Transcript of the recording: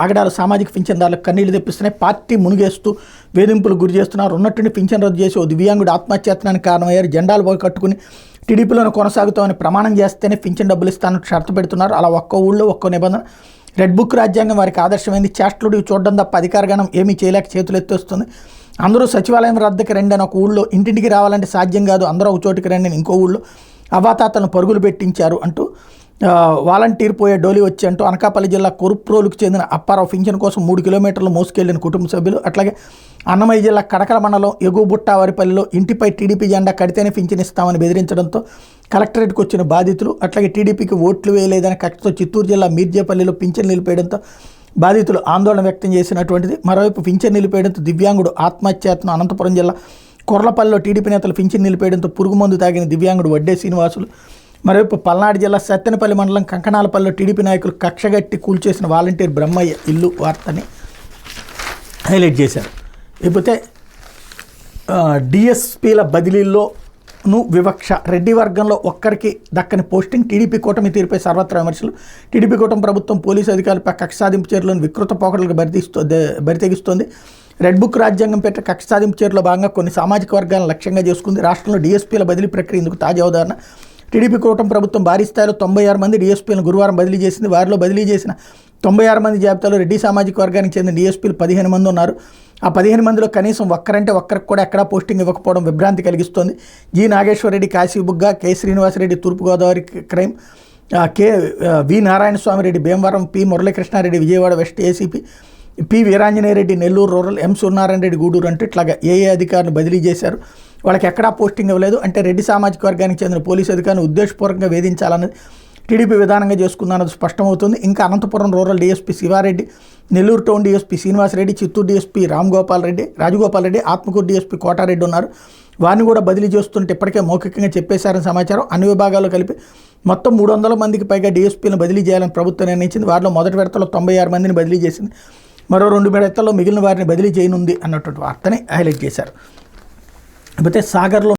ఆగడాలు సామాజిక పింఛన్దారులకు కన్నీళ్లు తెప్పిస్తున్నాయి. పార్టీ మునిగేస్తూ వేధింపులు గురి చేస్తున్నారు. ఉన్నట్టుండి పింఛన్ రద్దు చేసి ఓ దివ్యాంగుడు ఆత్మహత్యానికి కారణమయ్యారు. జెండాలు కట్టుకుని టీడీపీలోనే కొనసాగుతామని ప్రమాణం చేస్తేనే పింఛన్ డబ్బులు ఇస్తానని షరతు పెడుతున్నారు. అలా ఒక్కో ఊళ్ళో ఒక్కో నిబంధన. రెడ్ బుక్ రాజ్యాంగం వారికి ఆదర్శమైంది. చేష్టలుడి చూడడం తప్ప అధికారగణం ఏమీ చేయలేక చేతులు ఎత్తేస్తుంది. అందరూ సచివాలయం రద్దకి రండి అని ఒక ఊళ్ళో, ఇంటింటికి రావాలంటే సాధ్యం కాదు అందరూ ఒక చోటికి రండి అని ఇంకో ఊళ్ళో అవాతాతలను పరుగులు పెట్టించారు అంటూ వాలంటీర్ పోయే డోలీ వచ్చి అంటూ అనకాపల్లి జిల్లా కొరుప్రోలుకు చెందిన అప్పారావు పింఛన్ కోసం 3 కిలోమీటర్లు మోసుకెళ్లిన కుటుంబ సభ్యులు. అట్లాగే అన్నమయ్య జిల్లా కడకల మండలం ఎగుబుట్టావారిపల్లిలో ఇంటిపై టీడీపీ జెండా కడితేనే పింఛన్ ఇస్తామని బెదిరించడంతో కలెక్టరేట్కి వచ్చిన బాధితులు. అట్లాగే టీడీపీకి ఓట్లు వేయలేదని కక్షతో చిత్తూరు జిల్లా మీర్జేపల్లిలో పింఛన్ నిలిపేయడంతో బాధితులు ఆందోళన వ్యక్తం చేసినటువంటిది. మరోవైపు పింఛన్ నిలిపేయడంతో దివ్యాంగుడు ఆత్మహత్యాయత్నం. అనంతపురం జిల్లా కొర్లపల్లిలో టీడీపీ నేతలు పింఛన్ నిలిపేయడంతో పురుగుమందు తాగిన దివ్యాంగుడు వడ్డే శ్రీనివాసులు. మరోవైపు పల్నాడు జిల్లా సత్తెనపల్లి మండలం కంకణాలపల్లిలో టీడీపీ నాయకులు కక్షగట్టి కూల్చేసిన వాలంటీర్ బ్రహ్మయ్య ఇల్లు వార్తని హైలైట్ చేశారు. ఇకపోతే డిఎస్పీల బదిలీలోనూ వివక్ష. రెడ్డి వర్గంలో ఒక్కరికి దక్కని పోస్టింగ్. టీడీపీ కూటమి తీరుపై సర్వత్రా విమర్శలు. టీడీపీ కూటమి ప్రభుత్వం పోలీసు అధికారులపై కక్ష సాధింపు చర్యలను వికృత పోకడలకు బరితెగిస్తోంది. రెడ్ బుక్ రాజ్యాంగం పేట కక్ష సాధింపు చర్యలో భాగంగా కొన్ని సామాజిక వర్గాలను లక్ష్యంగా చేసుకుంది. రాష్ట్రంలో డిఎస్పీల బదిలీ ప్రక్రియ ఇందుకు తాజా ఉదాహరణ. టీడీపీ కూటమి ప్రభుత్వం భారీ స్థాయిలో 96 మంది డిఎస్పీలను గురువారం బదిలీ చేసింది. వారిలో బదిలీ చేసిన 96 మంది జాబితాలో రెడ్డి సామాజిక వర్గానికి చెందిన డిఎస్పీలు 15 మంది ఉన్నారు. ఆ 15 మందిలో కనీసం ఒక్కరికి కూడా ఎక్కడా పోస్టింగ్ ఇవ్వకపోవడం విభ్రాంతి కలిగిస్తోంది. G Nageswara Reddy Kasibugga, K Srinivasa Reddy Thoorpu Godavari crime, V Narayanaswamy Reddy Bhimavaram, P Muralikrishna Reddy Vijayawada west ACP, P Veeranjaneya Reddy Nellore rural, M Suryanarayana Reddy Gudur అంటూ ఇట్లాగా ఏ అధికారులు బదిలీ చేశారు. వాళ్ళకి ఎక్కడా పోస్టింగ్ ఇవ్వలేదు. అంటే రెడ్డి సామాజిక వర్గానికి చెందిన పోలీసు అధికారిని ఉద్దేశపూర్వకంగా వేధించాలన్నది టీడీపీ విధానంగా చేసుకుందన్నది స్పష్టమవుతుంది. ఇంకా Anantapuram rural DSP Sivareddy, Nellore town DSP Srinivasareddy, Chittoor DSP Rajagopal Reddy, Atmakur DSP Kotareddy ఉన్నారు. వారిని కూడా బదిలీ చేస్తుంటే ఇప్పటికే మౌఖికంగా చెప్పేశారని సమాచారం. అన్ని విభాగాల్లో కలిపి మొత్తం 300 మందికి పైగా డీఎస్పీలను బదిలీ చేయాలని ప్రభుత్వం నిర్ణయించింది. వారిలో మొదటి విడతలో 96 మందిని బదిలీ చేసింది. మరో 2 విడతల్లో మిగిలిన వారిని బదిలీ చేయనుంది అన్నటువంటి వార్తని హైలైట్ చేశారు. అయితే సాగర్లో